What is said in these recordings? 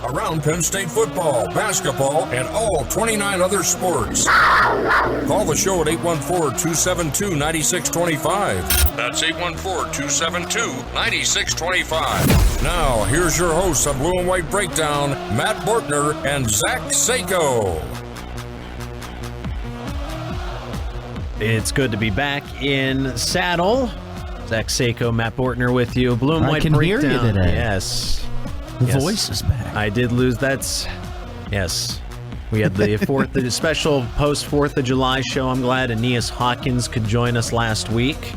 Around Penn State football, basketball, and all 29 other sports. Call the show at 814-272-9625. That's 814-272-9625. Now, here's your hosts of Blue and White Breakdown, Matt Bortner and Zach Seyko. It's good to be back in saddle. Zach Seyko, Matt Bortner with you. Blue and White Breakdown. I can hear you today. Yes. The voice is back. I did lose. Yes. We had the the special post 4th of July show. I'm glad Aeneas Hawkins could join us last week.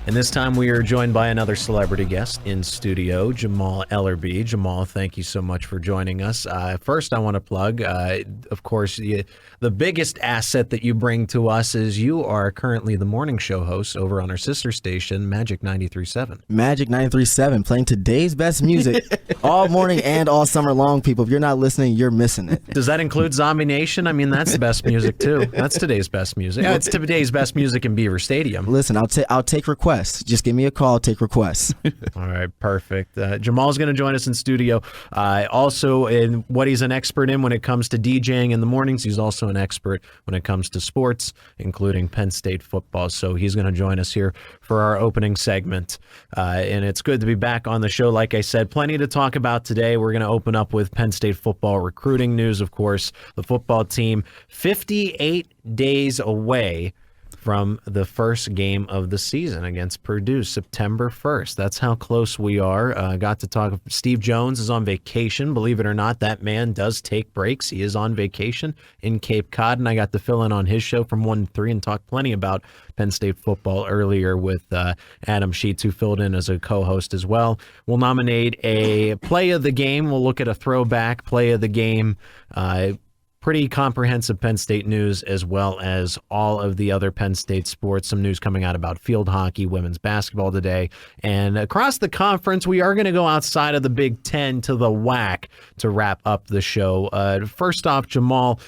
And this time we are joined by another celebrity guest in studio, Jamal Ellerbe. Jamal, thank you so much for joining us. First, I want to plug, of course, the biggest asset that you bring to us is you are currently the morning show host over on our sister station, Magic 93.7. Magic 93.7, playing today's best music all morning and all summer long, people. If you're not listening, you're missing it. Does that include Zombie Nation? I mean, that's the best music, too. That's today's best music. Yeah, it's today's best music in Beaver Stadium. Listen, I'll take requests. Just give me a call, take requests. All right, perfect. Jamal's going to join us in studio. Also, in what he's an expert in when it comes to DJing in the mornings, he's also an expert when it comes to sports, including Penn State football. So he's going to join us here for our opening segment. And it's good to be back on the show. Like I said, plenty to talk about today. We're going to open up with Penn State football recruiting news, of course. The football team 58 days away from the first game of the season against Purdue, September 1st. That's how close we are. Got to talk. Steve Jones is on vacation. Believe it or not, that man does take breaks. He is on vacation in Cape Cod, and I got to fill in on his show from 1 to 3 and talk plenty about Penn State football earlier with Adam Sheets, who filled in as a co-host as well. We'll nominate a play of the game. We'll look at a throwback play of the game. Pretty comprehensive Penn State news, as well as all of the other Penn State sports. Some news coming out about field hockey, women's basketball today. And across the conference, we are going to go outside of the Big Ten to the WAC to wrap up the show. First off, Jamal,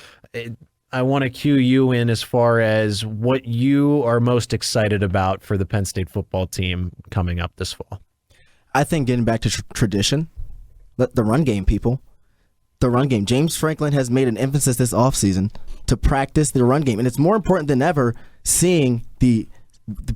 I want to cue you in as far as what you are most excited about for the Penn State football team coming up this fall. I think getting back to tradition, the run game, people. The run game. James Franklin has made an emphasis this offseason to practice the run game. And it's more important than ever seeing the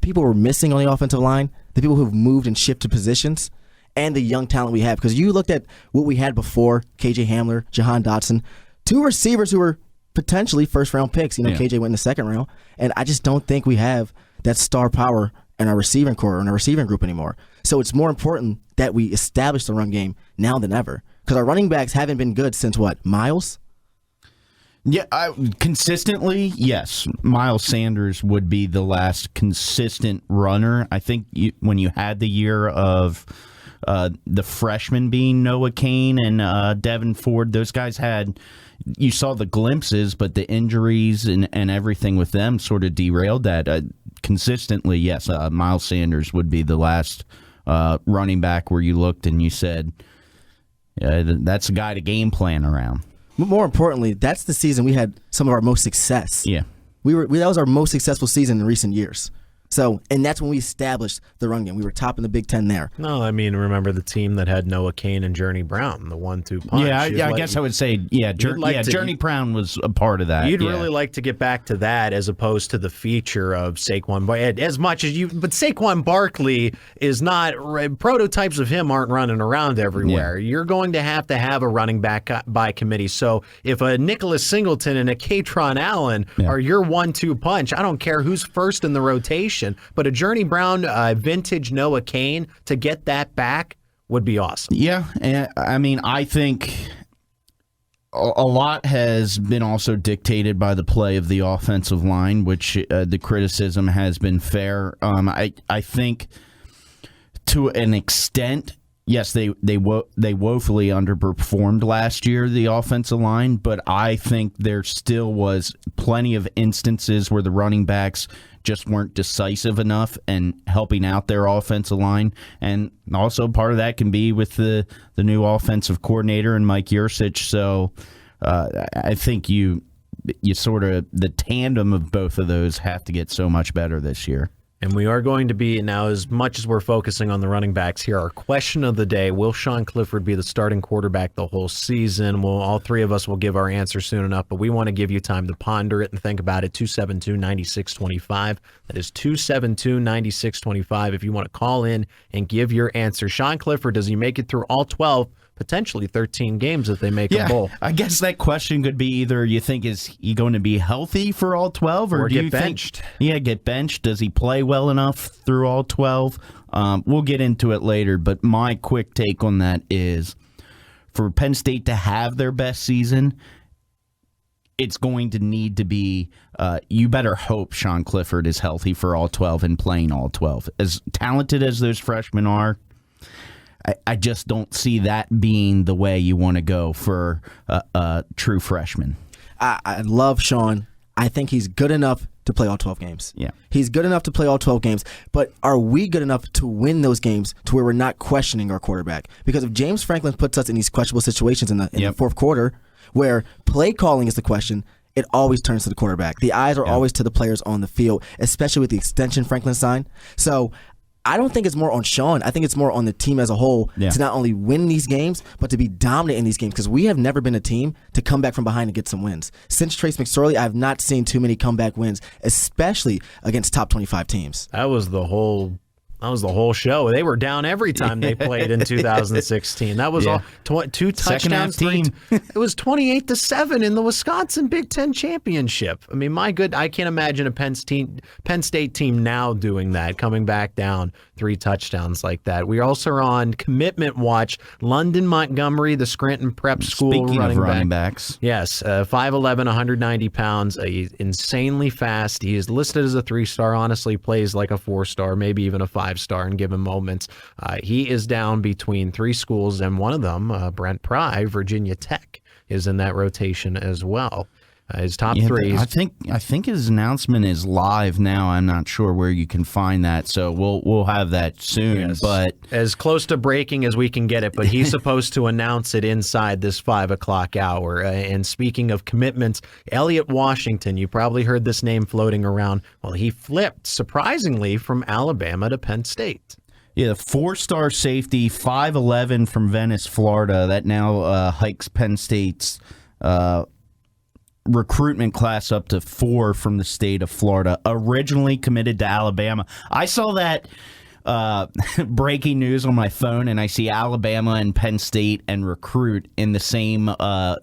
people we're missing on the offensive line, the people who've moved and shifted positions, and the young talent we have. Because you looked at what we had before, KJ Hamler, Jahan Dotson, 2 receivers who were potentially first-round picks. KJ went in the second round. And I just don't think we have that star power in our receiving core or in our receiving group anymore. So it's more important that we establish the run game now than ever. Because our running backs haven't been good since what, Miles? Yeah, consistently, yes. Miles Sanders would be the last consistent runner. I think when you had the year of the freshmen being Noah Cain and Devin Ford, those guys you saw the glimpses, but the injuries and everything with them sort of derailed that. Consistently, yes, Miles Sanders would be the last running back where you looked and you said, that's a guy to game plan around. But more importantly, that's the season we had some of our most success. Yeah. That was our most successful season in recent years. So, and that's when we established the run game. We were top in the Big Ten there. No, I mean, remember the team that had Noah Cain and Journey Brown, the 1-2 punch. Yeah, I guess I would say, Journey Brown was a part of that. You'd really like to get back to that as opposed to the feature of Saquon Barkley. As much as but Saquon Barkley is not, prototypes of him aren't running around everywhere. Yeah. You're going to have a running back by committee. So if a Nicholas Singleton and a Katron Allen are your 1-2 punch, I don't care who's first in the rotation. But a Journey Brown, vintage Noah Cain, to get that back would be awesome. Yeah, I mean, I think a lot has been also dictated by the play of the offensive line, which the criticism has been fair. I think to an extent, yes, they woefully underperformed last year, the offensive line, but I think there still was plenty of instances where the running backs just weren't decisive enough and helping out their offensive line. And also part of that can be with the new offensive coordinator and Mike Yurcich. So I think you sort of, the tandem of both of those have to get so much better this year. And we are going to be, now as much as we're focusing on the running backs here, our question of the day, will Sean Clifford be the starting quarterback the whole season? Well, all three of us will give our answer soon enough, but we want to give you time to ponder it and think about it. 272-9625. That is 272-9625 if you want to call in and give your answer. Sean Clifford, does he make it through all 12? Potentially 13 games if they make a bowl. I guess that question could be either you think is he going to be healthy for all 12 or do get you benched? Get benched. Does he play well enough through all 12? We'll get into it later, but my quick take on that is for Penn State to have their best season, it's going to need to be, you better hope Sean Clifford is healthy for all 12 and playing all 12. As talented as those freshmen are, I just don't see that being the way you want to go for a true freshman. I love Sean. I think he's good enough to play all 12 games. Yeah. He's good enough to play all 12 games, but are we good enough to win those games to where we're not questioning our quarterback? Because if James Franklin puts us in these questionable situations in the fourth quarter where play calling is the question, it always turns to the quarterback. The eyes are always to the players on the field, especially with the extension Franklin signed. So I don't think it's more on Sean. I think it's more on the team as a whole to not only win these games, but to be dominant in these games, because we have never been a team to come back from behind and get some wins. Since Trace McSorley, I have not seen too many comeback wins, especially against top 25 teams. That was the whole show. They were down every time they played in 2016. That was all two touchdowns. Team. It was 28-7 in the Wisconsin Big Ten Championship. I mean, my good, I can't imagine a Penn State team now doing that, coming back down 3 touchdowns like that. We also are on commitment watch. London Montgomery, the Scranton Prep School Speaking of running backs. Yes, 5'11", 190 pounds, insanely fast. He is listed as a 3-star, honestly plays like a 4-star, maybe even a 5-star in given moments. He is down between 3 schools, and one of them, Brent Pry, Virginia Tech, is in that rotation as well. His top 3. I think his announcement is live now. I'm not sure where you can find that, so we'll have that soon. Yes. But as close to breaking as we can get it, but he's supposed to announce it inside this 5 o'clock hour. And speaking of commitments, Elliott Washington, you probably heard this name floating around. Well, he flipped, surprisingly, from Alabama to Penn State. Yeah, 4-star safety, 5'11" from Venice, Florida. That now hikes Penn State's recruitment class up to 4 from the state of Florida. Originally committed to Alabama. I saw that breaking news on my phone, and I see Alabama and Penn State and recruit in the same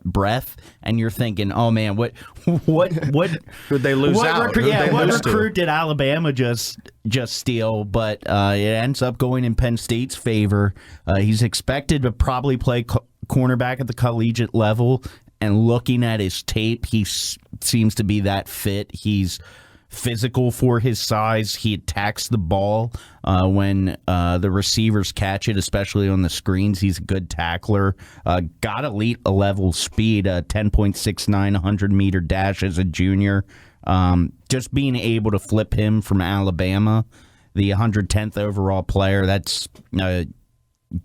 breath, and you're thinking, oh man, what Did they lose out? What recruit did Alabama just steal? But it ends up going in Penn State's favor. He's expected to probably play cornerback at the collegiate level. And looking at his tape, he seems to be that fit. He's physical for his size. He attacks the ball when the receivers catch it, especially on the screens. He's a good tackler. Got elite level speed, 10.69 100-meter dash as a junior. Just being able to flip him from Alabama, the 110th overall player, that's a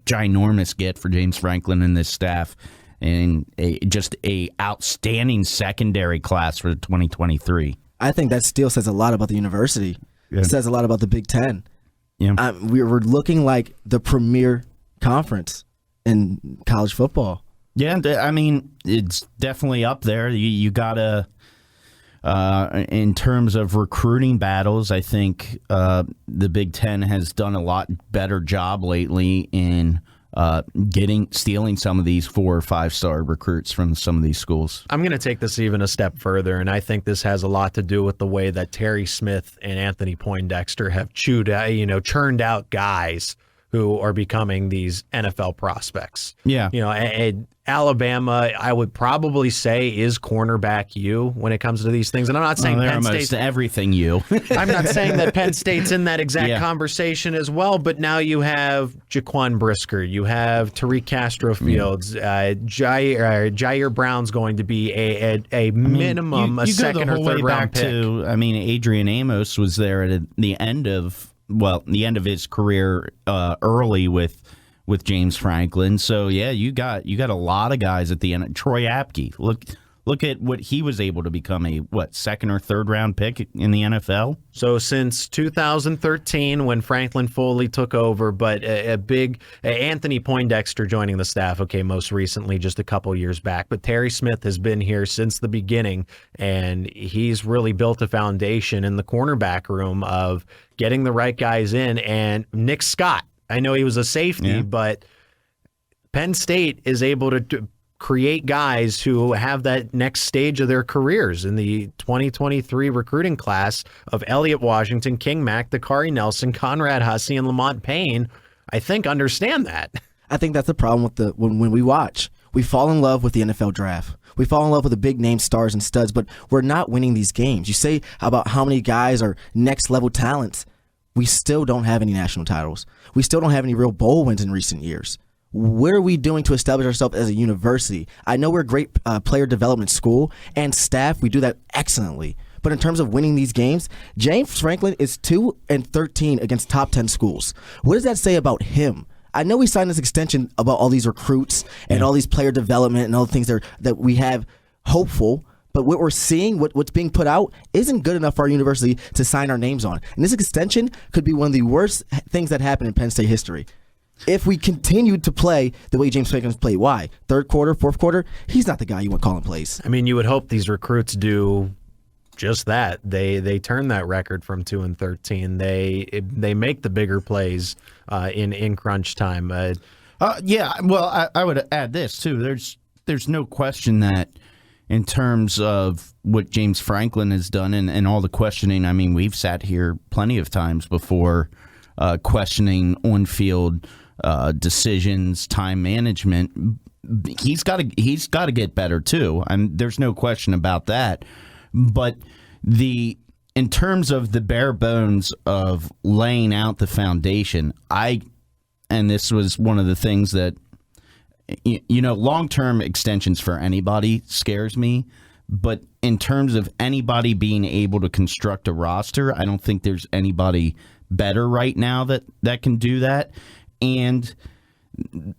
ginormous get for James Franklin and this staff. And just a outstanding secondary class for 2023. I think that still says a lot about the university. Yeah. It says a lot about the Big Ten. Yeah. We're looking like the premier conference in college football. Yeah, I mean, it's definitely up there. You got to, in terms of recruiting battles, I think the Big Ten has done a lot better job lately in stealing some of these 4 or 5-star recruits from some of these schools. I'm going to take this even a step further, and I think this has a lot to do with the way that Terry Smith and Anthony Poindexter have churned out guys who are becoming these NFL prospects. Yeah. Alabama, I would probably say, is cornerback you when it comes to these things. And I'm not saying Penn State's everything you. I'm not saying that Penn State's in that exact conversation as well, but now you have Jaquan Brisker, you have Tariq Castro-Fields, Jair Brown's going to be a minimum, a second or third round pick. Adrian Amos was there at the end of his career early with James Franklin. So yeah, you got a lot of guys at the end. Troy Apke, Look at what he was able to become, a second or third round pick in the NFL. So since 2013, when Franklin Foley took over, but a big Anthony Poindexter joining the staff, okay, most recently, just a couple years back. But Terry Smith has been here since the beginning, and he's really built a foundation in the cornerback room of getting the right guys in. And Nick Scott, I know he was a safety, but Penn State is able to create guys who have that next stage of their careers. In the 2023 recruiting class of Elliott Washington, King Mack, Dakari Nelson, Conrad Hussey, and Lamont Payne, I think understand that. I think that's the problem with when we watch. We fall in love with the NFL draft. We fall in love with the big name stars and studs, but we're not winning these games. You say about how many guys are next level talents. We still don't have any national titles. We still don't have any real bowl wins in recent years. What are we doing to establish ourselves as a university? I know we're a great player development school and staff. We do that excellently. But in terms of winning these games, James Franklin is 2-13 against top 10 schools. What does that say about him? I know we signed this extension about all these recruits and all these player development and all the things that we have hopeful. But what we're seeing, what's being put out, isn't good enough for our university to sign our names on. And this extension could be one of the worst things that happened in Penn State history. If we continue to play the way James Franklin's played, why? Third quarter, fourth quarter, he's not the guy you want calling plays. I mean, you would hope these recruits do just that. They turn that record from 2-13. They make the bigger plays in crunch time. Well, I would add this too. There's no question that in terms of what James Franklin has done and all the questioning. I mean, we've sat here plenty of times before questioning on-field decisions, time management. He's got to get better too. There's no question about that. But in terms of the bare bones of laying out the foundation, and this was one of the things that long-term extensions for anybody scares me. But in terms of anybody being able to construct a roster, I don't think there's anybody better right now that can do that. And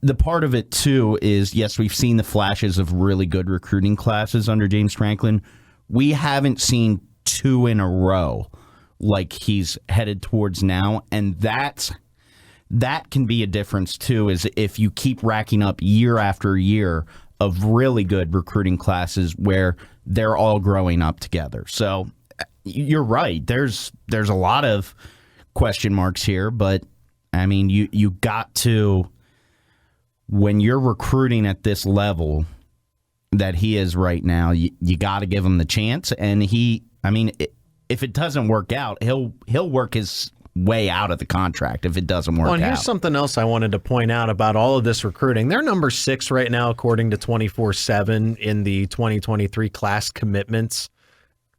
the part of it, too, is, yes, we've seen the flashes of really good recruiting classes under James Franklin. We haven't seen 2 in a row like he's headed towards now. And that can be a difference, too, is if you keep racking up year after year of really good recruiting classes where they're all growing up together. So you're right. There's a lot of question marks here, but I mean, you got to, when you're recruiting at this level that he is right now, you got to give him the chance. And if it doesn't work out, he'll work his way out of the contract if it doesn't work out. And here's something else I wanted to point out about all of this recruiting. They're number 6 right now, according to 24/7 in the 2023 class commitments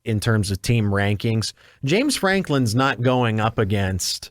in terms of team rankings. James Franklin's not going up against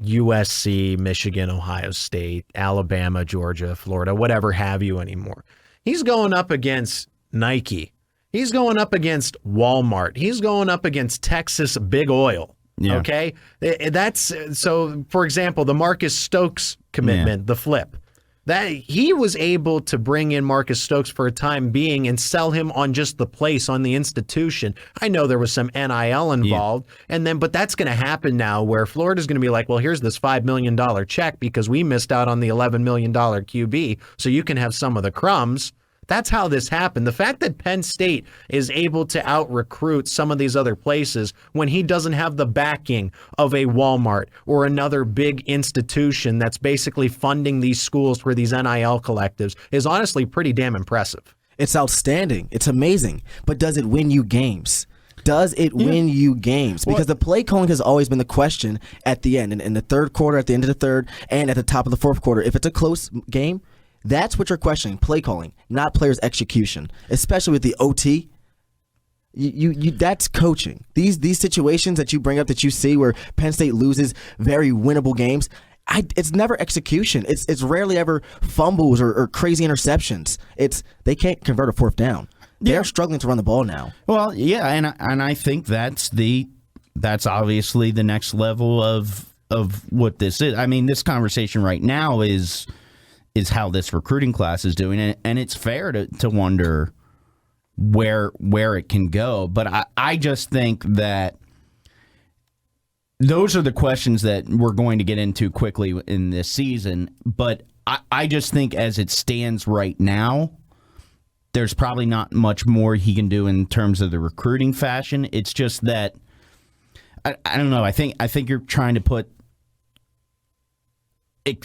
USC, Michigan, Ohio State, Alabama, Georgia, Florida, whatever have you anymore. He's going up against Nike. He's going up against Walmart. He's going up against Texas Big Oil. Yeah. Okay? That's so, for example, the Marcus Stokes commitment, the flip. That he was able to bring in Marcus Stokes for a time being and sell him on just the place, on the institution. I know there was some NIL involved, but that's going to happen now where Florida's going to be like, well, here's this $5 million check because we missed out on the $11 million QB, so you can have some of the crumbs. That's how this happened. The fact that Penn State is able to out-recruit some of these other places when he doesn't have the backing of a Walmart or another big institution that's basically funding these schools for these NIL collectives is honestly pretty damn impressive. It's outstanding. It's amazing. But does it win you games? Does it win you games? Because the play calling has always been the question at the end. In the third quarter, at the end of the third, and at the top of the fourth quarter. If it's a close game, that's what you're questioning, play calling, not players' execution, especially with the OT. That's coaching. These situations that you bring up that you see where Penn State loses very winnable games, it's never execution. It's rarely ever fumbles or crazy interceptions. They can't convert a fourth down. They're struggling to run the ball now. Well, yeah, and I think that's obviously the next level of what this is. I mean, this conversation right now is how this recruiting class is doing, and it's fair to wonder, where it can go. But I just think that those are the questions that we're going to get into quickly in this season. But I just think as it stands right now, there's probably not much more he can do in terms of the recruiting fashion. It's just that I don't know. I think you're trying to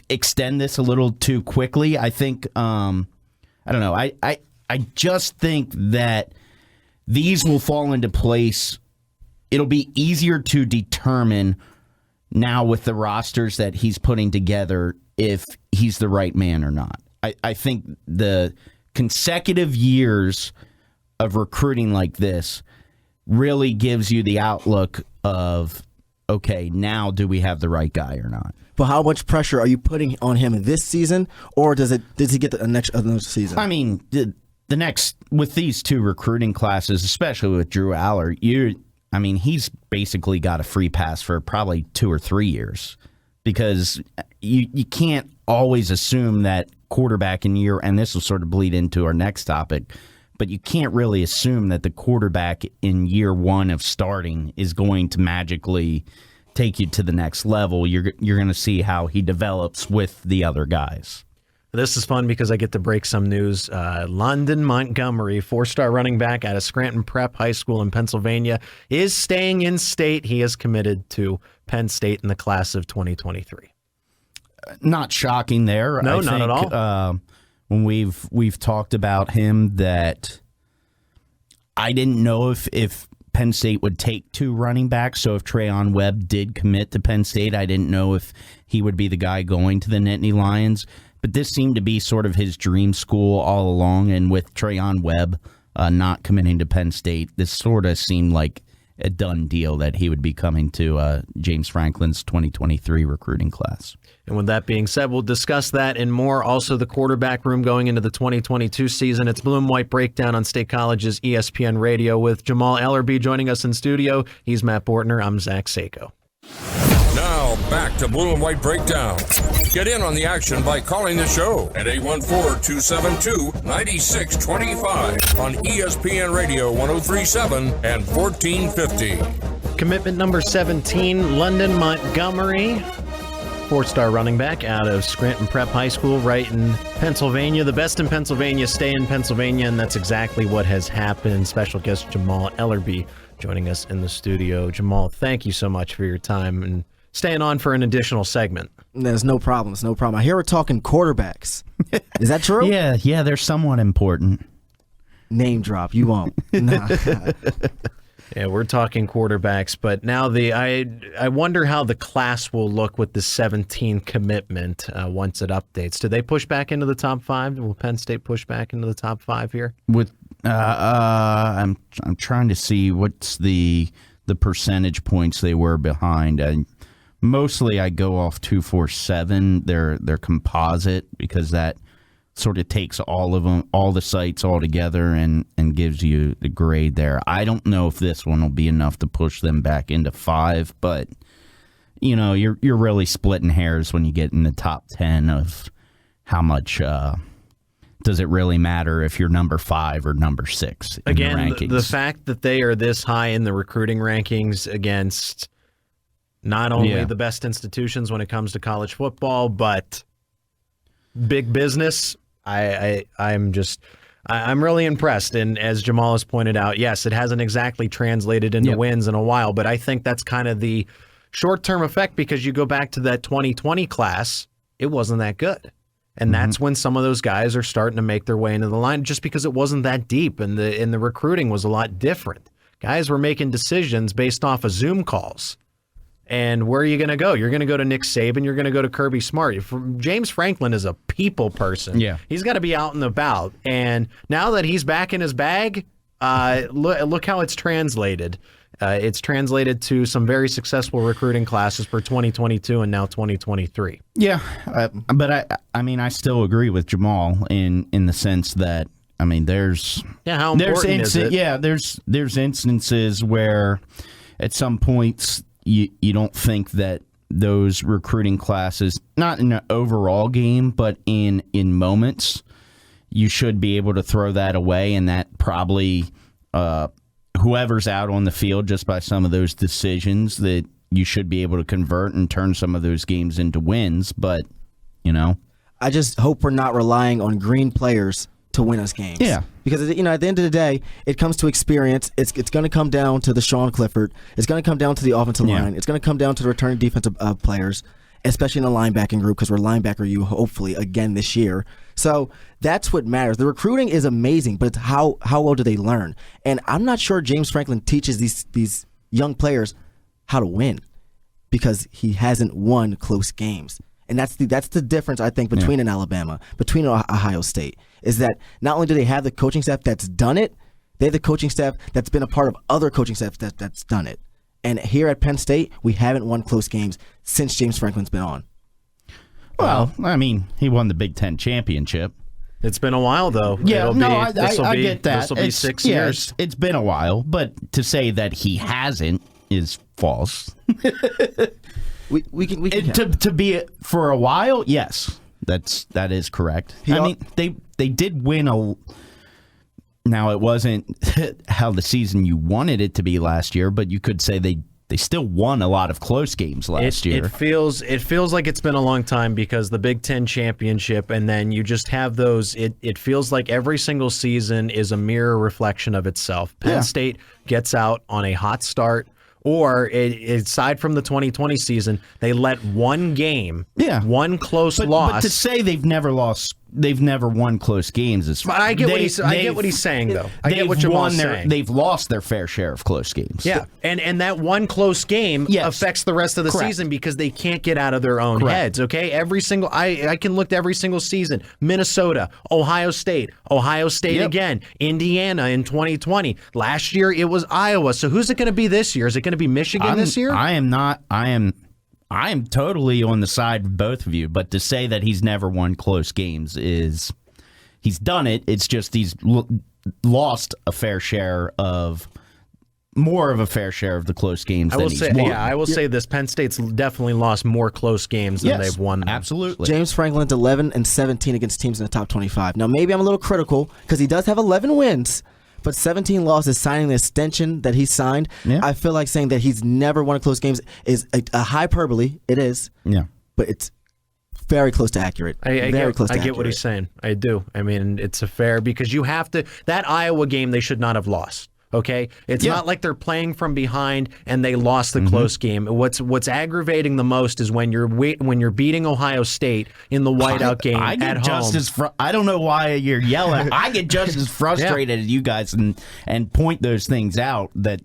extend this a little too quickly. I think I don't know. I just think that these will fall into place. It'll be easier to determine now with the rosters that he's putting together if he's the right man or not. I think the consecutive years of recruiting like this really gives you the outlook of, okay, now do we have the right guy or not? But how much pressure are you putting on him this season, or does he get another season? I mean, the next, with these two recruiting classes, especially with Drew Aller, he's basically got a free pass for probably 2 or 3 years, because you can't always assume that quarterback in year, and this will sort of bleed into our next topic, but you can't really assume that the quarterback in year one of starting is going to magically take you to the next level. You're going to see how he develops with the other guys. This is fun because I get to break some news. London Montgomery, 4-star running back out of Scranton Prep High School in Pennsylvania, is staying in state. He is committed to Penn State in the class of 2023. Not shocking there. No, I not think, at all. When we've talked about him, that I didn't know if Penn State would take 2 running backs. So if Trayon Webb did commit to Penn State, I didn't know if he would be the guy going to the Nittany Lions. But this seemed to be sort of his dream school all along. And with Trayon Webb not committing to Penn State, this sort of seemed like a done deal that he would be coming to James Franklin's 2023 recruiting class. And with that being said, we'll discuss that and more. Also, the quarterback room going into the 2022 season. It's Blue and White Breakdown on State College's ESPN Radio with Jamal Ellerbe joining us in studio. He's Matt Bortner. I'm Zach Seyko. Now, back to Blue and White Breakdown. Get in on the action by calling the show at 814-272-9625 on ESPN Radio 103.7 and 1450. Commitment number 17, London Montgomery, 4-star running back out of Scranton Prep High School right in Pennsylvania. The best in Pennsylvania stay in Pennsylvania, and that's exactly what has happened. Special guest Jamal Ellerbe joining us in the studio. Jamal, thank you so much for your time and staying on for an additional segment. There's no problem. It's no problem. I hear we're talking quarterbacks. Is that true? Yeah, they're somewhat important. Name drop. You won't. Nah. Yeah, we're talking quarterbacks, but now I wonder how the class will look with the 17 commitment once it updates. Do they push back into the top 5? Will Penn State push back into the top 5 here? With I'm trying to see what's the percentage points they were behind. Mostly I go off 247, their composite, because that sort of takes all of them, all the sites all together, and gives you the grade there. I don't know if this one will be enough to push them back into 5, but you're really splitting hairs when you get in the top 10 of how much does it really matter if you're number 5 or number 6 in Again, the rankings. The fact that they are this high in the recruiting rankings against not only the best institutions when it comes to college football, but big business, I'm really impressed. And as Jamal has pointed out, yes, it hasn't exactly translated into wins in a while, but I think that's kind of the short-term effect, because you go back to that 2020 class, it wasn't that good. And that's when some of those guys are starting to make their way into the line, just because it wasn't that deep and the recruiting was a lot different. Guys were making decisions based off of Zoom calls. And where are you going to go? You're going to go to Nick Saban. You're going to go to Kirby Smart. James Franklin is a people person. Yeah. He's got to be out and about. And now that he's back in his bag, look how it's translated. It's translated to some very successful recruiting classes for 2022 and now 2023. Yeah, but I still agree with Jamal in the sense that there's how important is it? Yeah, there's instances where at some points you don't think that those recruiting classes, not in an overall game, but in moments, you should be able to throw that away, and that probably whoever's out on the field, just by some of those decisions, that you should be able to convert and turn some of those games into wins. But, I just hope we're not relying on green players to win us games. Yeah. Because, at the end of the day, it comes to experience. It's going to come down to the Sean Clifford. It's going to come down to the offensive line. It's going to come down to the returning defensive players, especially in the linebacking group, because we're linebacker you hopefully again this year. So that's what matters. The recruiting is amazing, but it's how well do they learn? And I'm not sure James Franklin teaches these young players how to win, because he hasn't won close games. And that's the difference, I think, between an Alabama, between Ohio State, is that not only do they have the coaching staff that's done it, they have the coaching staff that's been a part of other coaching staffs that's done it. And here at Penn State, we haven't won close games since James Franklin's been on. Well, he won the Big Ten championship. It's been a while, though. Yeah, I get that. This will be 6 years. It's been a while, but to say that he hasn't is false. We can to be for a while, yes, that is correct. They did win Now it wasn't how the season you wanted it to be last year, but you could say they still won a lot of close games last year. It feels like it's been a long time, because the Big Ten championship, and then you just have those. It feels like every single season is a mirror reflection of itself. Penn State gets out on a hot start. Or, aside from the 2020 season, they let one game, one close loss. But to say they've never won close games is. I get what he's saying, though. I get what Jamal's saying. They've lost their fair share of close games. Yeah, and that one close game affects the rest of the season, because they can't get out of their own heads. Okay, I can look at every single season: Minnesota, Ohio State again, Indiana in 2020. Last year it was Iowa. So who's it going to be this year? Is it going to be Michigan this year? I am totally on the side of both of you, but to say that he's never won close games is he's done it. It's just he's lost more of a fair share of the close games than he's won. Yeah, I will say this: Penn State's definitely lost more close games than they've won. Absolutely. James Franklin's 11-17 against teams in the top 25. Now, maybe I'm a little critical because he does have 11 wins. But 17 losses, signing the extension that he signed, I feel like saying that he's never won close games is a hyperbole. It is. Yeah. But it's very close to accurate. I get what he's saying. I do. It's a fair, because you have to. That Iowa game, they should not have lost. Okay, it's not like they're playing from behind and they lost the close game. What's aggravating the most is when you're beating Ohio State in the whiteout game at home. I don't know why you're yelling. I get just as frustrated as you guys and point those things out. That's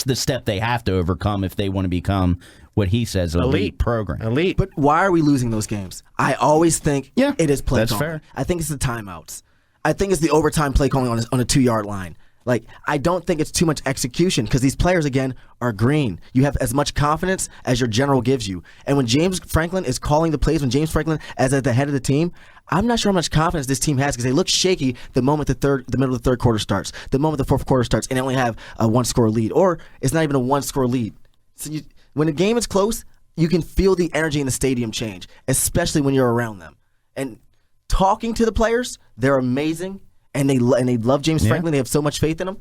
the step they have to overcome if they want to become what he says an elite program. Elite. But why are we losing those games? I always think it is play calling. Fair. I think it's the timeouts. I think it's the overtime play calling on a 2-yard line. Like, I don't think it's too much execution, because these players, again, are green. You have as much confidence as your general gives you. And when James Franklin is calling the plays, when James Franklin is at the head of the team, I'm not sure how much confidence this team has, because they look shaky the moment the middle of the third quarter starts, the moment the fourth quarter starts, and they only have a 1-score lead. Or it's not even a 1-score lead. So when a game is close, you can feel the energy in the stadium change, especially when you're around them. And talking to the players, they're amazing, and they love James Franklin. They have so much faith in him.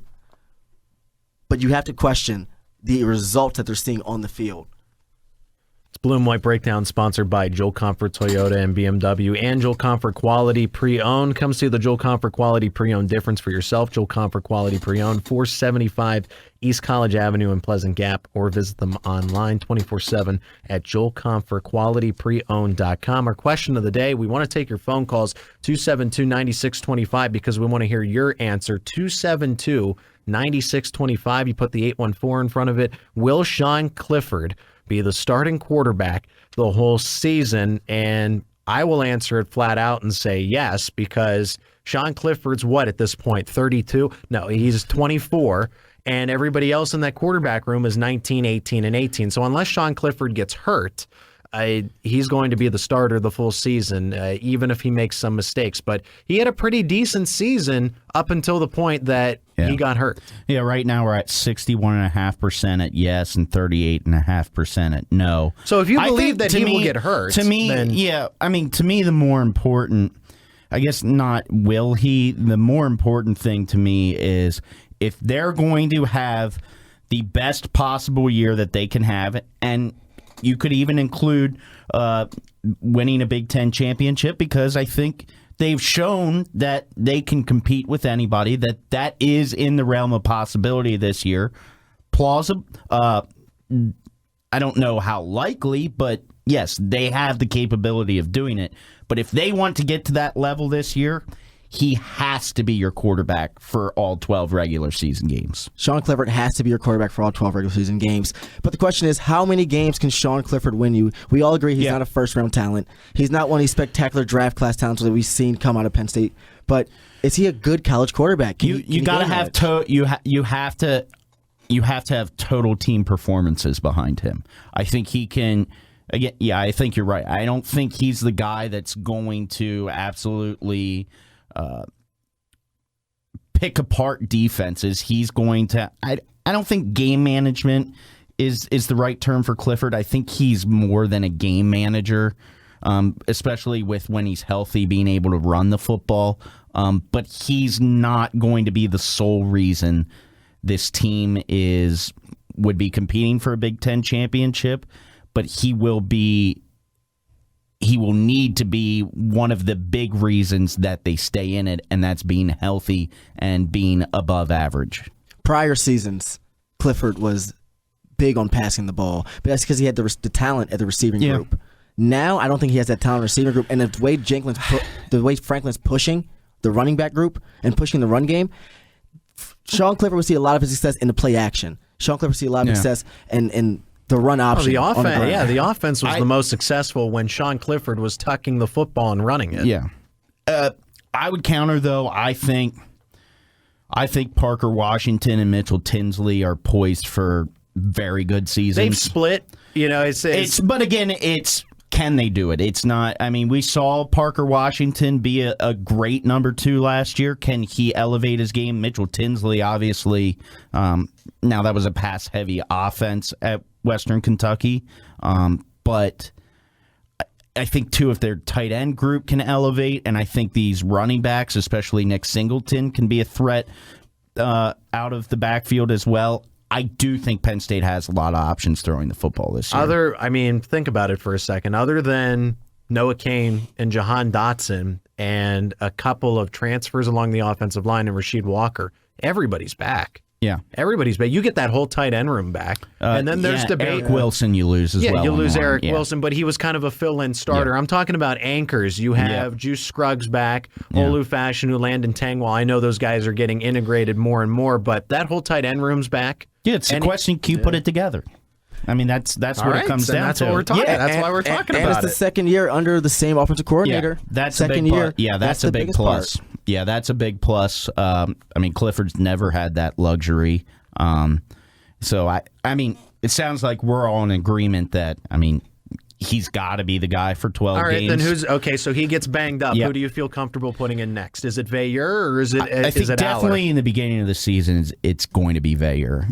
But you have to question the results that they're seeing on the field. It's Blue and White Breakdown, sponsored by Joel Comfort Toyota and BMW and Joel Comfort Quality Pre-Owned. Come see the Joel Comfort Quality Pre-Owned difference for yourself. Joel Comfort Quality Pre-Owned, 475 East College Avenue in Pleasant Gap, or visit them online 24/7 at joelcomfortqualitypreowned.com. Our question of the day, we want to take your phone calls, 272-9625, because we want to hear your answer, 272-9625. You put the 814 in front of it. Will Sean Clifford be the starting quarterback the whole season? And I will answer it flat out and say yes, because Sean Clifford's what at this point, 32? No, he's 24, and everybody else in that quarterback room is 19, 18, and 18. So unless Sean Clifford gets hurt, he's going to be the starter the full season, even if he makes some mistakes. But he had a pretty decent season up until the point that he got hurt. Yeah, right now we're at 61.5% at yes and 38.5% at no. So if you believe that he will get hurt, to me, the more important I guess not will he. The more important thing to me is if they're going to have the best possible year that they can have, and you could even include winning a Big Ten championship, because I think they've shown that they can compete with anybody, that is in the realm of possibility this year. Plausible. I don't know how likely, but yes, they have the capability of doing it. But if they want to get to that level this year, he has to be your quarterback for all 12 regular season games. Sean Clifford has to be your quarterback for all 12 regular season games. But the question is, how many games can Sean Clifford win you? We all agree he's not a first-round talent. He's not one of these spectacular draft class talents that we've seen come out of Penn State. But is he a good college quarterback? You got to have you have to have total team performances behind him. I think he can. Again, yeah, I think you're right. I don't think he's the guy that's going to absolutely pick apart defenses. He's going to. I don't think game management is the right term for Clifford. I think he's more than a game manager, especially with when he's healthy, being able to run the football. But he's not going to be the sole reason this team would be competing for a Big Ten championship. But he will need to be one of the big reasons that they stay in it, and that's being healthy and being above average. Prior seasons, Clifford was big on passing the ball, but that's because he had the talent at the receiving group. Now, I don't think he has that talent receiving group, and the way Franklin's pushing the running back group and pushing the run game, Sean Clifford would see a lot of his success in the play action. Sean Clifford would see a lot of success in the run option. The offense was the most successful when Sean Clifford was tucking the football and running it. Yeah. I would counter, though. I think Parker Washington and Mitchell Tinsley are poised for very good seasons. They've split. But again, can they do it? It's not. I mean, we saw Parker Washington be a great number 2 last year. Can he elevate his game? Mitchell Tinsley, obviously. Now that was a pass-heavy offense at Western Kentucky, but I think too, if their tight end group can elevate, and I think these running backs, especially Nick Singleton, can be a threat out of the backfield as well. I do think Penn State has a lot of options throwing the football this year. Think about it for a second. Other than Noah Cain and Jahan Dotson and a couple of transfers along the offensive line and Rasheed Walker, everybody's back. Yeah. Everybody's back. You get that whole tight end room back. And then there's debate. Eric Wilson you lose as well. Yeah, you lose Eric Wilson, but he was kind of a fill-in starter. Yeah. I'm talking about anchors. You have Juice Scruggs back, Olu Fashanu, Landon Tangwall. I know those guys are getting integrated more and more, but that whole tight end room's back. Yeah, it's a question, can you put it together? I mean, that's what it comes down that's to. What we're talking. That's why we're talking about it. And it's the second year under the same offensive coordinator. That's second a big year. Yeah, that's a big plus. Part. Yeah, that's a big plus. I mean, Clifford's never had that luxury. So I mean, it sounds like we're all in agreement that, I mean, he's got to be the guy for 12 games. All right, then so he gets banged up. Who do you feel comfortable putting in next? Is it Veilleux or is it I think definitely Aller? In the beginning of the season, it's going to be Veilleux.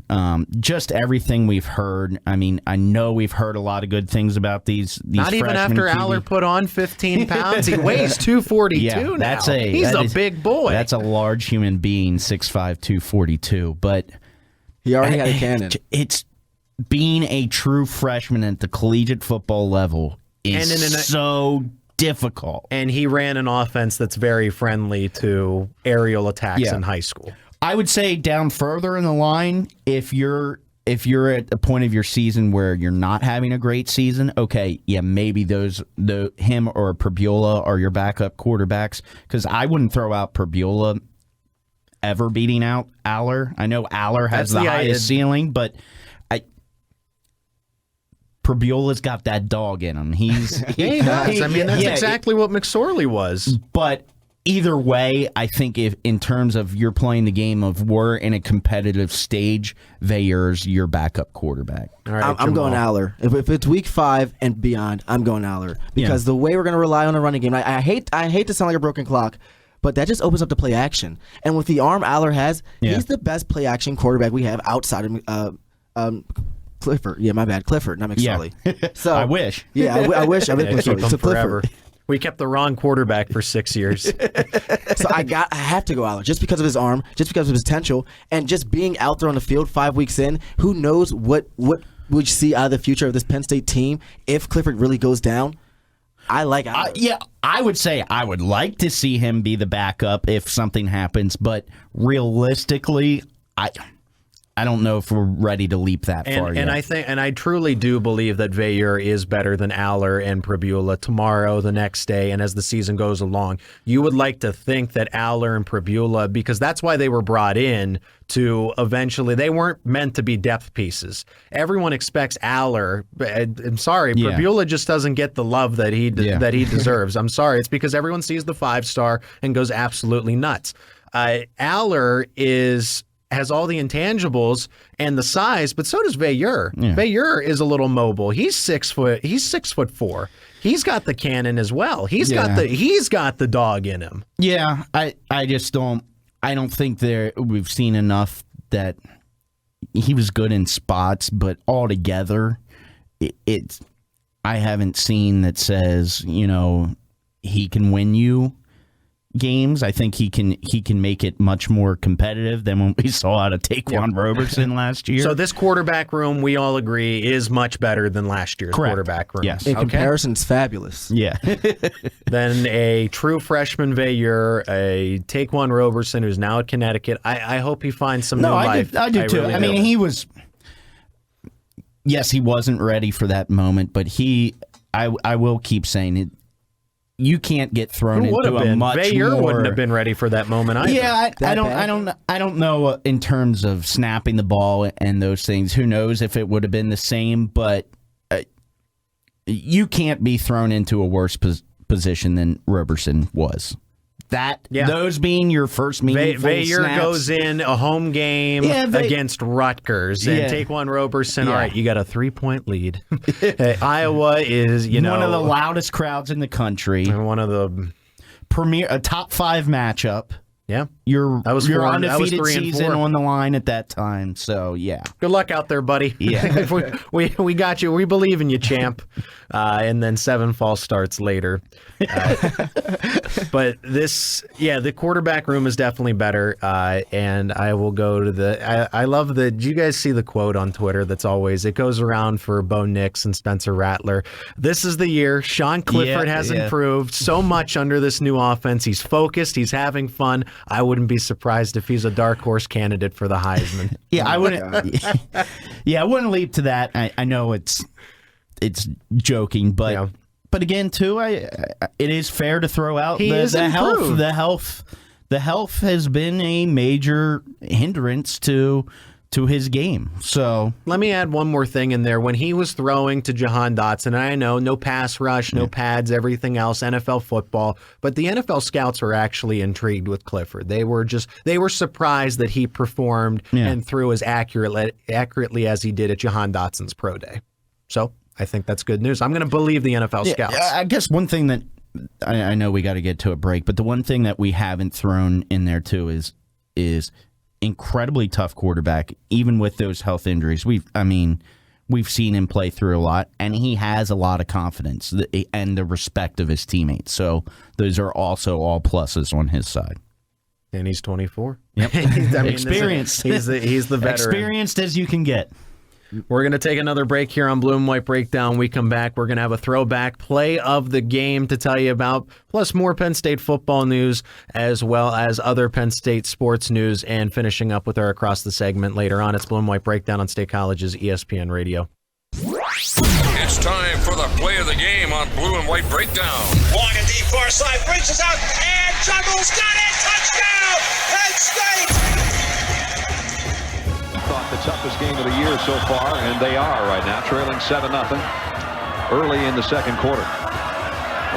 Just everything we've heard. I mean, I know we've heard a lot of good things about these Not even after Aller put on 15 pounds. He weighs 242 now. He's a big boy. That's a large human being, 6'5", 242. But he already had a cannon. It's being a true freshman at the collegiate football level is so difficult. And he ran an offense that's very friendly to aerial attacks in high school. I would say down further in the line, if you're at a point of your season where you're not having a great season, okay, maybe him or Prabula are your backup quarterbacks, because I wouldn't throw out Prabula ever beating out Aller. I know Aller has the highest ceiling, but Prabula's got that dog in him. He does. I mean, that's exactly what McSorley was. But either way, I think if in terms of you're playing the game of we're in a competitive stage, Veilleux's your backup quarterback. All right, I'm going Aller. If it's week 5 and beyond, I'm going Aller. Because the way we're going to rely on the running game, I hate to sound like a broken clock, but that just opens up the play action. And with the arm Aller has, he's the best play action quarterback we have outside of Clifford. Yeah, my bad. Clifford, not McSorley. Yeah. So I wish. Yeah, I wish. I wish McSorley. So forever. We kept the wrong quarterback for 6 years. So I have to go Aller just because of his arm, just because of his potential, and just being out there on the field 5 weeks in. Who knows what we see out of the future of this Penn State team if Clifford really goes down? I like Aller. I would say I would like to see him be the backup if something happens, but realistically, I don't know if we're ready to leap that far yet. And I truly do believe that Veilleux is better than Aller and Pribula tomorrow, the next day, and as the season goes along. You would like to think that Aller and Pribula, because that's why they were brought in to eventually, they weren't meant to be depth pieces. Everyone expects Aller. I'm sorry, Pribula just doesn't get the love that he deserves. I'm sorry. It's because everyone sees the 5-star and goes absolutely nuts. Aller has all the intangibles and the size, but so does Veilleux. Yeah. Veilleux is a little mobile. He's 6 foot. He's 6'4". He's got the cannon as well. He's got the dog in him. Yeah, I just don't. I don't think we've seen enough that he was good in spots, but altogether, I haven't seen that says he can win you games. I think he can make it much more competitive than when we saw out of Taquan Roberson last year. So this quarterback room, we all agree, is much better than last year's quarterback room. Yes. In comparison, it's fabulous. Yeah. Then a true freshman Veilleux, a Taquan Roberson who's now at Connecticut. I hope he finds some new life. I do too. Really I mean, he was. Yes, he wasn't ready for that moment, but I will keep saying it. You can't get thrown into a much Veilleux more. Wouldn't have been ready for that moment either. Yeah, I don't know in terms of snapping the ball and those things. Who knows if it would have been the same? But you can't be thrown into a worse position than Roberson was. Those being your first meaningful Veilleux snaps. goes in a home game against Rutgers, and Taquan Roberson. All right, you got a 3-point lead. Iowa is one of the loudest crowds in the country. One of the a top 5 matchup. Yeah, your undefeated 3-4 season on the line at that time. So yeah, good luck out there, buddy. Yeah, we got you. We believe in you, champ. And then 7 false starts later. But the quarterback room is definitely better. And I will go to I love did you guys see the quote on Twitter that's always, it goes around for Bo Nix and Spencer Rattler. This is the year Sean Clifford has improved so much under this new offense. He's focused. He's having fun. I wouldn't be surprised if he's a dark horse candidate for the Heisman. I wouldn't. I wouldn't leap to that. I know it's joking, but again, too, it is fair to throw out the health. The health has been a major hindrance to his game. So let me add one more thing in there. When he was throwing to Jahan Dotson, and I know no pass rush, no pads, everything else, NFL football, but the NFL scouts were actually intrigued with Clifford. They were surprised that he performed and threw as accurately as he did at Jahan Dotson's pro day. So I think that's good news. I'm going to believe the NFL scouts. I guess one thing that I know we got to get to a break, but the one thing that we haven't thrown in there too is incredibly tough quarterback, even with those health injuries. We've seen him play through a lot, and he has a lot of confidence and the respect of his teammates. So those are also all pluses on his side. And he's 24. Yep, experienced. He's the veteran. Experienced as you can get. We're going to take another break here on Blue and White Breakdown. We come back. We're going to have a throwback play of the game to tell you about, plus more Penn State football news, as well as other Penn State sports news, and finishing up with our Across the segment later on. It's Blue and White Breakdown on State College's ESPN Radio. It's time for the play of the game on Blue and White Breakdown. Long and deep far side, reaches out and juggles, got it, touchdown, Penn State! Thought the toughest game of the year so far, and they are right now, trailing 7-0 early in the second quarter.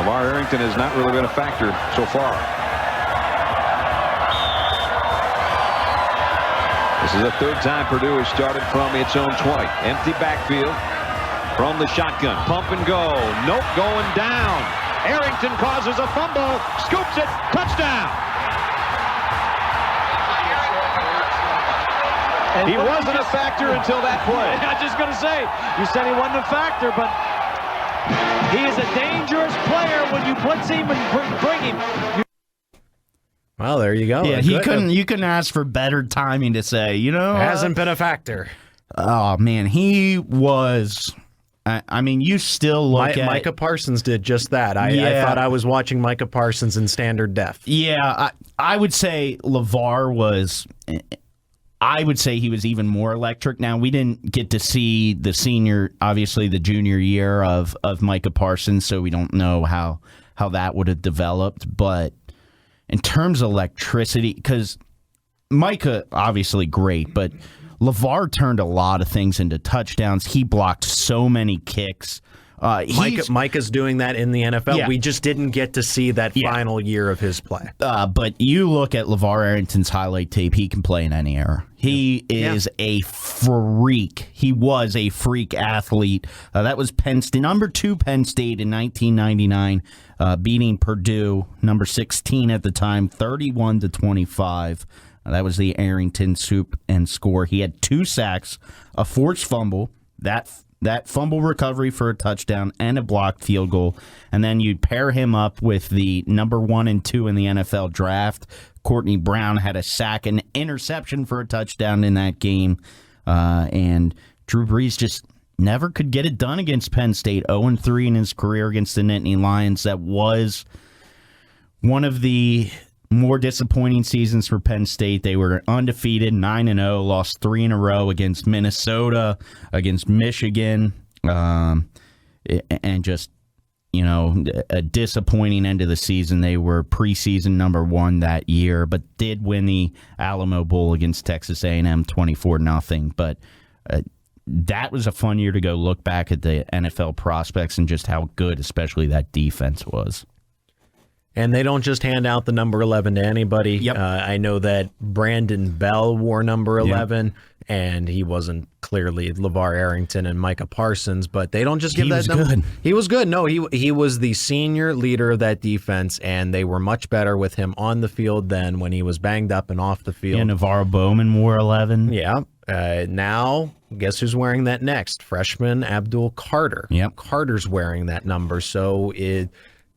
Lamar Arrington has not really been a factor so far. This is the third time Purdue has started from its own 20. Empty backfield from the shotgun. Pump and go. Nope, going down. Arrington causes a fumble, scoops it, touchdown. He wasn't a factor until that play. I was just going to say, you said he wasn't a factor, but He is a dangerous player when you put him and bring him. Well, there you go. Yeah, you couldn't ask for better timing to say, hasn't been a factor. Oh, man, he was. I mean, you still look at Micah Parsons did just that. I thought I was watching Micah Parsons in standard def. Yeah, I would say LeVar was. I would say he was even more electric. Now, we didn't get to see the junior year of Micah Parsons, so we don't know how that would have developed. But in terms of electricity, because Micah, obviously great, but LeVar turned a lot of things into touchdowns. He blocked so many kicks. Micah's doing that in the NFL. Yeah. We just didn't get to see that final year of his play. But you look at LeVar Arrington's highlight tape, he can play in any era. He is a freak. He was a freak athlete. That was Penn State, number 2 Penn State in 1999, beating Purdue, number 16 at the time, 31-25. That was the Arrington soup and score. He had 2 sacks, a forced fumble, that fumble recovery for a touchdown, and a blocked field goal. And then you'd pair him up with the number 1 and 2 in the NFL draft. Courtney Brown had a sack and interception for a touchdown in that game. And Drew Brees just never could get it done against Penn State. 0-3 in his career against the Nittany Lions. That was one of the more disappointing seasons for Penn State. They were undefeated, 9-0, lost 3 in a row against Minnesota, against Michigan, and just, a disappointing end of the season. They were preseason number 1 that year, but did win the Alamo Bowl against Texas A&M 24-0. But that was a fun year to go look back at the NFL prospects and just how good, especially that defense was. And they don't just hand out the number 11 to anybody. Yep. I know that Brandon Bell wore number 11, and he wasn't clearly LeVar Arrington and Micah Parsons, but they don't just give that number. Good. He was good. No, he was the senior leader of that defense, and they were much better with him on the field than when he was banged up and off the field. Yeah, Navarro Bowman wore 11. Yeah. Now, guess who's wearing that next? Freshman Abdul Carter. Yep. Carter's wearing that number, so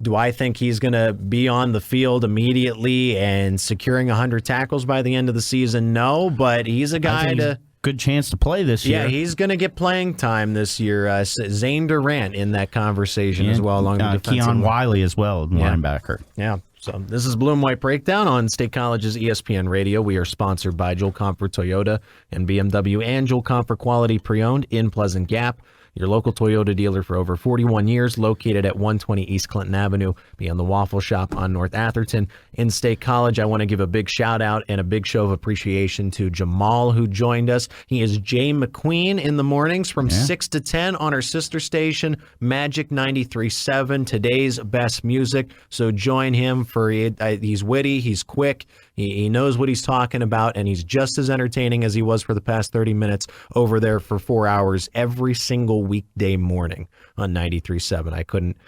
do I think he's going to be on the field immediately and securing 100 tackles by the end of the season? No, but he's a guy good chance to play this year. Yeah, he's going to get playing time this year. Zane Durant in that conversation as well, along the defensive Keon line. Wiley as well, linebacker. Yeah. So this is Blue and White Breakdown on State College's ESPN Radio. We are sponsored by Joel Comfort Toyota and BMW and Joel Comfort Quality Pre-Owned in Pleasant Gap. Your local Toyota dealer for over 41 years, located at 120 East Clinton Avenue, beyond the Waffle Shop on North Atherton. In State College, I want to give a big shout out and a big show of appreciation to Jamal, who joined us. He is Jay McQueen in the mornings from 6 to 10 on our sister station, Magic 93.7, today's best music. So join him for he's witty, he's quick, he knows what he's talking about, and he's just as entertaining as he was for the past 30 minutes over there for 4 hours every single weekday morning on 93.7. I couldn't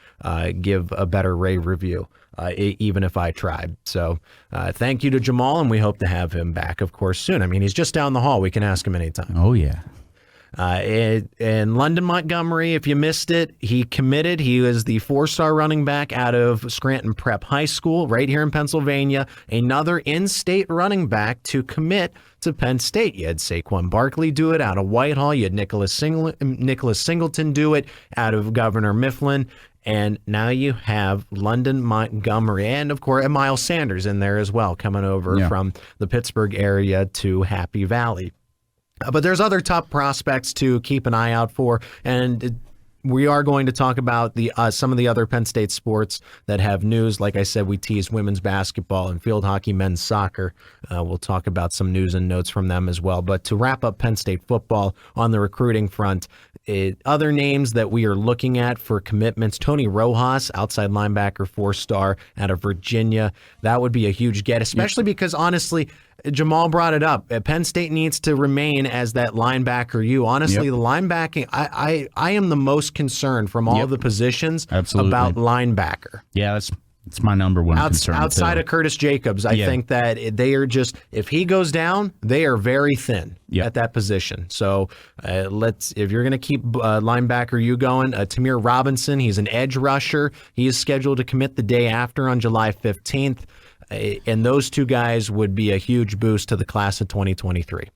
give a better rave review, even if I tried. So thank you to Jamal, and we hope to have him back, of course, soon. I mean, he's just down the hall. We can ask him anytime. Oh, yeah. In London, Montgomery, if you missed it, he committed. He was the 4-star running back out of Scranton Prep High School right here in Pennsylvania. Another in-state running back to commit to Penn State. You had Saquon Barkley do it out of Whitehall. You had Nicholas Singleton do it out of Governor Mifflin. And now you have London, Montgomery, and, of course, Miles Sanders in there as well, coming over from the Pittsburgh area to Happy Valley. But there's other top prospects to keep an eye out for, and we are going to talk about some of the other Penn State sports that have news. Like I said, we teased women's basketball and field hockey, men's soccer. We'll talk about some news and notes from them as well. But to wrap up Penn State football on the recruiting front, other names that we are looking at for commitments, Tony Rojas, outside linebacker, 4-star out of Virginia. That would be a huge get, especially because, honestly, Jamal brought it up. Penn State needs to remain as that linebacker. Honestly, the linebacking, I am the most concerned from all of the positions about linebacker. Yeah, It's my number one concern. Outside too. of Curtis Jacobs, I think that they are just, if he goes down, they are very thin at that position. So if you're going to keep linebacker you going, Tamir Robinson, he's an edge rusher. He is scheduled to commit the day after on July 15th. And those two guys would be a huge boost to the class of 2023.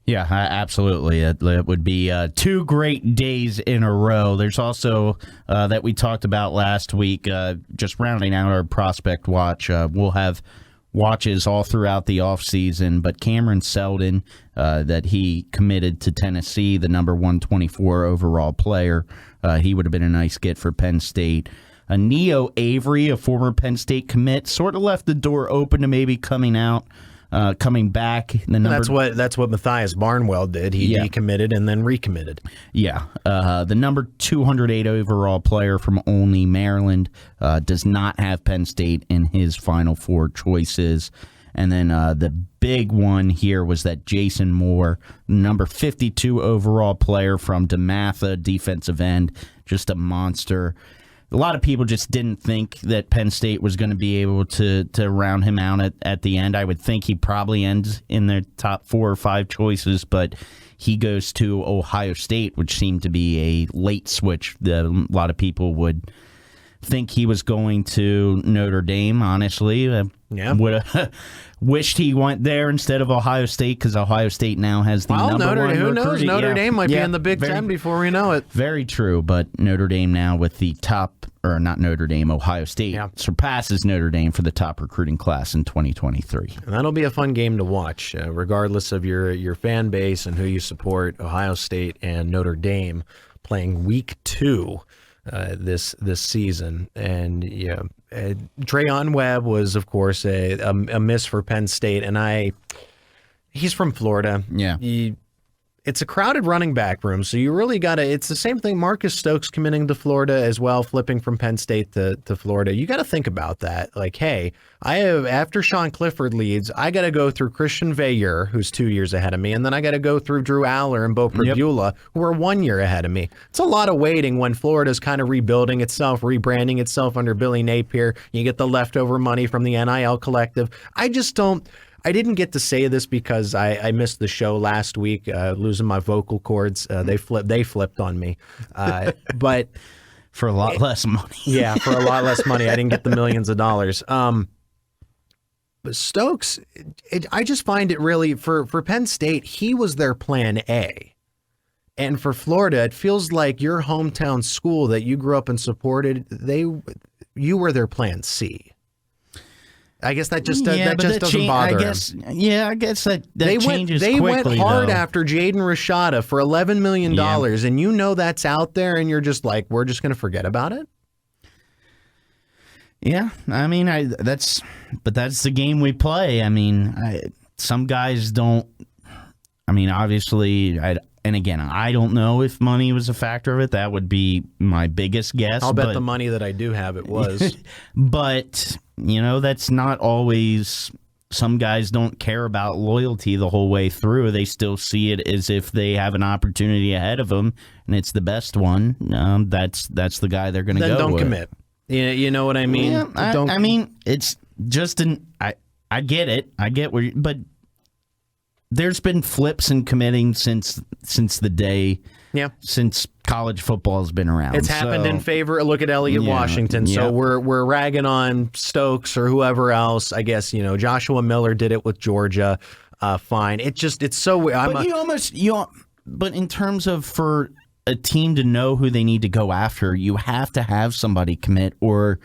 Yeah, absolutely. It would be 2 great days in a row. There's also, that we talked about last week, just rounding out our prospect watch. We'll have watches all throughout the offseason, but Cameron Selden, that he committed to Tennessee, the number 124 overall player, he would have been a nice get for Penn State. Neo Avery, a former Penn State commit, sort of left the door open to maybe coming back. That's what Matthias Barnwell did. He decommitted and then recommitted. Yeah. The number 208 overall player from Olney, Maryland, does not have Penn State in his Final Four choices. And then the big one here was that Jason Moore, number 52 overall player from DeMatha, defensive end, just a monster. A lot of people just didn't think that Penn State was going to be able to round him out at the end. I would think he probably ends in their top 4 or 5 choices, but he goes to Ohio State, which seemed to be a late switch. A lot of people would think he was going to Notre Dame, honestly. Would have wished he went there instead of Ohio State, because Ohio State now has the number one recruiting. Who knows? Notre Dame might be in the Big Ten before we know it. Very true, but Notre Dame now with the top, or not Notre Dame, Ohio State surpasses Notre Dame for the top recruiting class in 2023. And that'll be a fun game to watch, regardless of your fan base and who you support. Ohio State and Notre Dame playing week 2 this season, and Trayon Webb was, of course, a miss for Penn State, and he's from Florida. It's a crowded running back room, so you really got to, it's the same thing. Marcus Stokes committing to Florida as well, flipping from Penn State to Florida. You got to think about that. Like, hey, after Sean Clifford leads, I got to go through Christian Veilleur, who's 2 years ahead of me, and then I got to go through Drew Aller and Bo Pribula, who are 1 year ahead of me. It's a lot of waiting when Florida's kind of rebuilding itself, rebranding itself under Billy Napier. You get the leftover money from the NIL collective. I didn't get to say this because I missed the show last week, losing my vocal cords. They flipped on me, but for a lot less money. Yeah, for a lot less money. I didn't get the millions of dollars. But Stokes, I just find it really, for Penn State, he was their plan A. And for Florida, it feels like your hometown school that you grew up and supported, you were their plan C. I guess that just doesn't bother him. I guess that changes quickly. They went hard though. after Jaden Rashada for $11 million, and you know that's out there, and you're just like, we're just going to forget about it? Yeah, I mean, that's the game we play. I mean, some guys don't. I mean, obviously, and again, I don't know if money was a factor of it. That would be my biggest guess. I'll bet the money that I do have it was. But, that's not always. Some guys don't care about loyalty the whole way through. They still see it as if they have an opportunity ahead of them, and it's the best one. That's the guy they're going to go with. Then don't commit. You know what I mean? Yeah, I mean, it's just I get it. I get where but there's been flips in committing since the day. Yeah. Since college football has been around. It's happened in favor. Look at Elliott Washington. Yeah. So we're ragging on Stokes or whoever else. I guess, Joshua Miller did it with Georgia. Fine. It's so weird. But in terms of for a team to know who they need to go after, you have to have somebody commit, or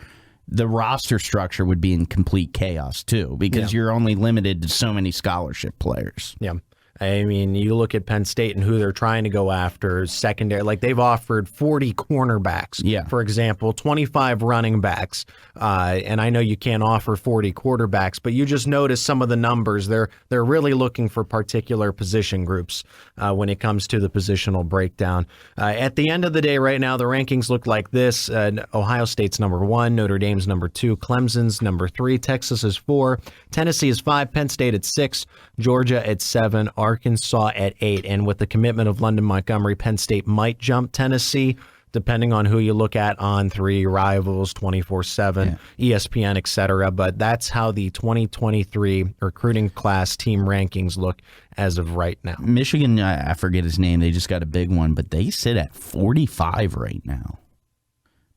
the roster structure would be in complete chaos too, because you're only limited to so many scholarship players. Yeah. I mean, you look at Penn State and who they're trying to go after secondary. Like, they've offered 40 cornerbacks, for example, 25 running backs. And I know you can't offer 40 quarterbacks, but you just notice some of the numbers. They're really looking for particular position groups when it comes to the positional breakdown. At the end of the day, right now, the rankings look like this. Ohio State's number 1, Notre Dame's number 2, Clemson's number 3, Texas is 4, Tennessee is 5, Penn State at 6, Georgia at 7, Arkansas at 8, and with the commitment of London Montgomery, Penn State might jump Tennessee depending on who you look at on 3, Rivals, 24/7, ESPN, etc. But that's how the 2023 recruiting class team rankings look as of right now. Michigan, I forget his name. They just got a big one, but they sit at 45 right now.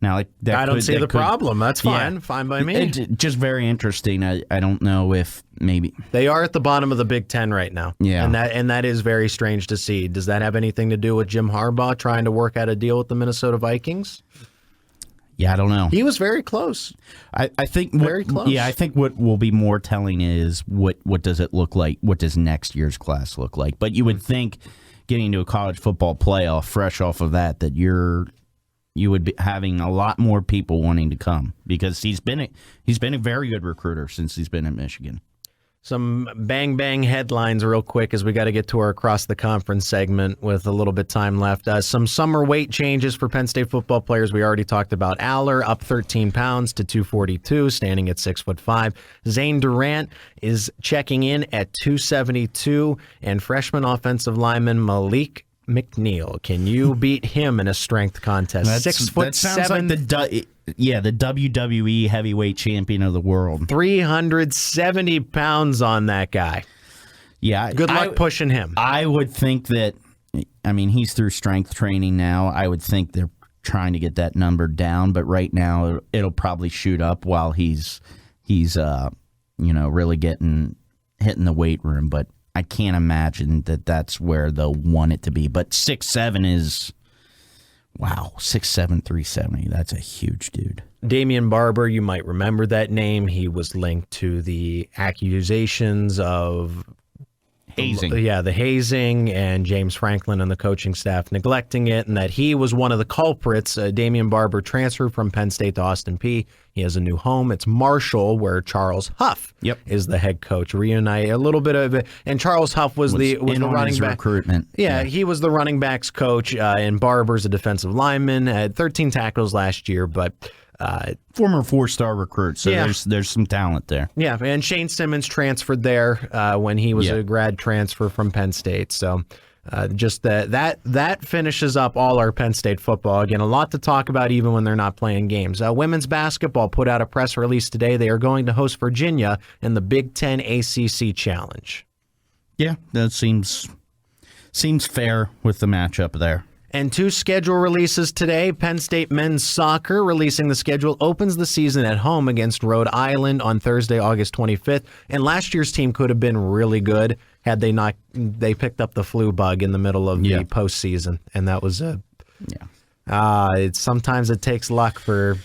Now, I don't see the problem. That's fine. Yeah. Fine by me. It's just very interesting. I don't know if maybe they are at the bottom of the Big Ten right now. Yeah. And that is very strange to see. Does that have anything to do with Jim Harbaugh trying to work out a deal with the Minnesota Vikings? Yeah, I don't know. He was very close. I think very close. Yeah, I think what will be more telling is what does it look like? What does next year's class look like? But you would think getting into a college football playoff fresh off of that you would be having a lot more people wanting to come because he's been a very good recruiter since he's been in Michigan. Some bang headlines real quick as we got to get to our across the conference segment with a little bit time left. Some summer weight changes for Penn State football players. We already talked about Aller up 13 pounds to 242, standing at 6'5". Zane Durant is checking in at 272, and freshman offensive lineman Malik McNeil. Can you beat him in a strength contest? 6'7". That sounds like the WWE heavyweight champion of the world. 370 pounds on that guy. Yeah. Good luck pushing him. I would think that, he's through strength training now. I would think they're trying to get that number down, but right now it'll probably shoot up while he's really hitting the weight room, but I can't imagine that that's where they'll want it to be. But 6'7" is, wow, 6'7", 370. That's a huge dude. Damien Barber, you might remember that name. He was linked to the accusations of hazing. The hazing, and James Franklin and the coaching staff neglecting it, and that he was one of the culprits. Damien Barber transferred from Penn State to Austin Peay. He has a new home. It's Marshall, where Charles Huff is the head coach. Reunite a little bit of it, and Charles Huff was the running back recruitment. Yeah, he was the running backs coach, and Barber's a defensive lineman. Had 13 tackles last year, but former 4-star recruit. So there's some talent there. Yeah, and Shane Simmons transferred there when he was a grad transfer from Penn State. So just that finishes up all our Penn State football. Again, a lot to talk about even when they're not playing games. Women's basketball put out a press release today. They are going to host Virginia in the Big Ten ACC Challenge. Yeah, that seems fair with the matchup there. And 2 schedule releases today. Penn State men's soccer releasing the schedule opens the season at home against Rhode Island on Thursday, August 25th. And last year's team could have been really good had they not. They picked up the flu bug in the middle of the postseason, and that was sometimes it takes luck for.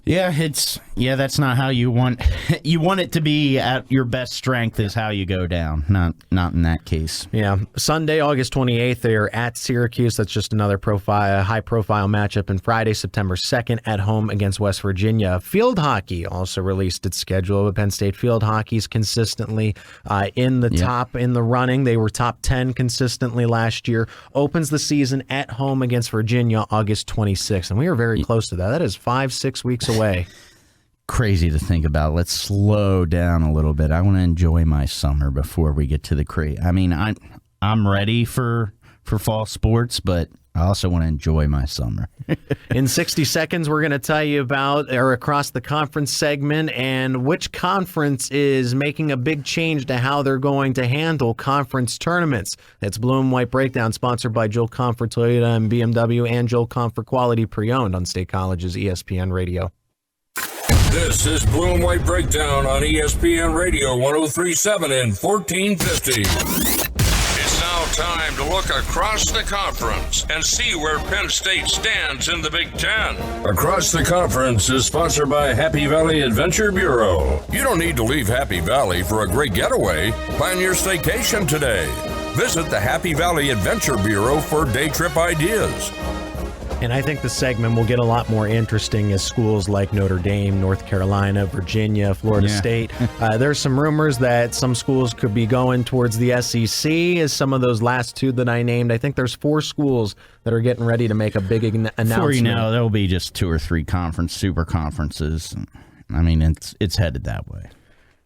That's not how you want. You want it to be at your best strength is how you go down. Not in that case. Yeah, Sunday, August 28th, they are at Syracuse. That's just another high-profile matchup. And Friday, September 2nd, at home against West Virginia. Field hockey also released its schedule. Penn State field hockey's consistently in the top in the running. They were top 10 consistently last year. Opens the season at home against Virginia, August 26th, and we are very close to that. That is 5-6 weeks away. Crazy to think about. Let's slow down a little bit. I want to enjoy my summer before we get to the I'm ready for fall sports, but I also want to enjoy my summer. In 60 seconds, we're going to tell you about our Across the Conference segment and which conference is making a big change to how they're going to handle conference tournaments. That's Blue and White Breakdown, sponsored by Joel Comfort Toyota and BMW, and Joel Comfort Quality Pre-Owned on State College's ESPN Radio. This is Blue and White Breakdown on ESPN Radio 103.7 and 1450. It's now time to look across the conference and see where Penn State stands in the Big Ten. Across the Conference is sponsored by Happy Valley Adventure Bureau. You don't need to leave Happy Valley for a great getaway. Plan your staycation today. Visit the Happy Valley Adventure Bureau for day trip ideas. And I think the segment will get a lot more interesting as schools like Notre Dame, North Carolina, Virginia, Florida State. There's some rumors that some schools could be going towards the SEC as some of those last 2 that I named. I think there's 4 schools that are getting ready to make a big announcement. Before you know, there'll be just 2 or 3 super conferences. It's headed that way.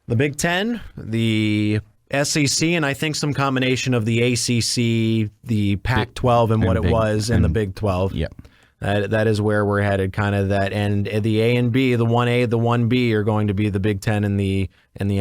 The Big Ten, the SEC, and I think some combination of the ACC, the Pac-12, and what it was in the Big 12. Yep. That is where we're headed, kind of that. And the A and B, the 1A, the 1B are going to be the Big Ten and the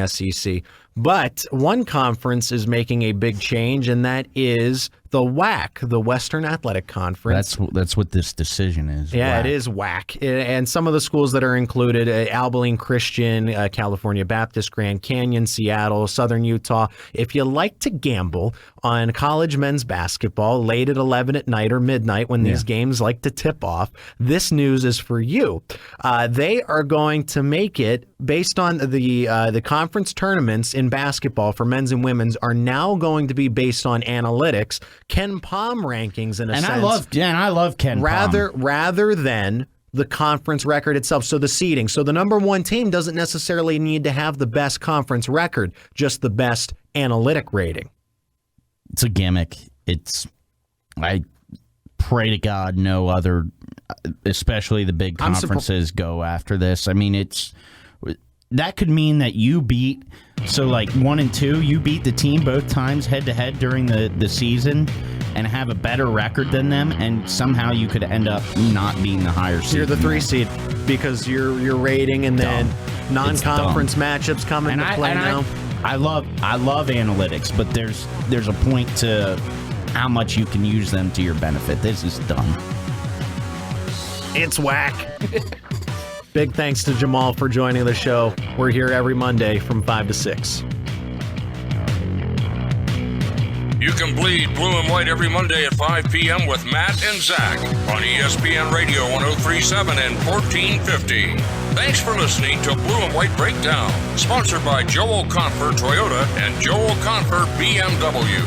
SEC. But one conference is making a big change, and that is the WAC, the Western Athletic Conference. That's what this decision is. Yeah, WAC. It is WAC. And some of the schools that are included, Abilene Christian, California Baptist, Grand Canyon, Seattle, Southern Utah. If you like to gamble on college men's basketball late at 11 at night or midnight when these games like to tip off, this news is for you. They are going to make it based on the conference tournaments in basketball for men's and women's are now going to be based on analytics, Ken Pom rankings in a sense. I love Ken Pom. Rather than the conference record itself. So the seeding. So the number one team doesn't necessarily need to have the best conference record, just the best analytic rating. It's a gimmick. I pray to God no other, especially the big conferences, go after this. I mean, that could mean that you beat, so like 1 and 2, you beat the team both times head to head during the season and have a better record than them, and somehow you could end up not being the higher seed. You're the 3 seed because you're rating, and then non-conference matchups come into play now. I love analytics, but there's a point to how much you can use them to your benefit. This is dumb. It's whack. Big thanks to Jamal for joining the show. We're here every Monday from 5 to 6. You can bleed blue and white every Monday at 5 p.m. with Matt and Zach on ESPN Radio 1037 and 1450. Thanks for listening to Blue and White Breakdown, sponsored by Joel Confer Toyota and Joel Confer BMW.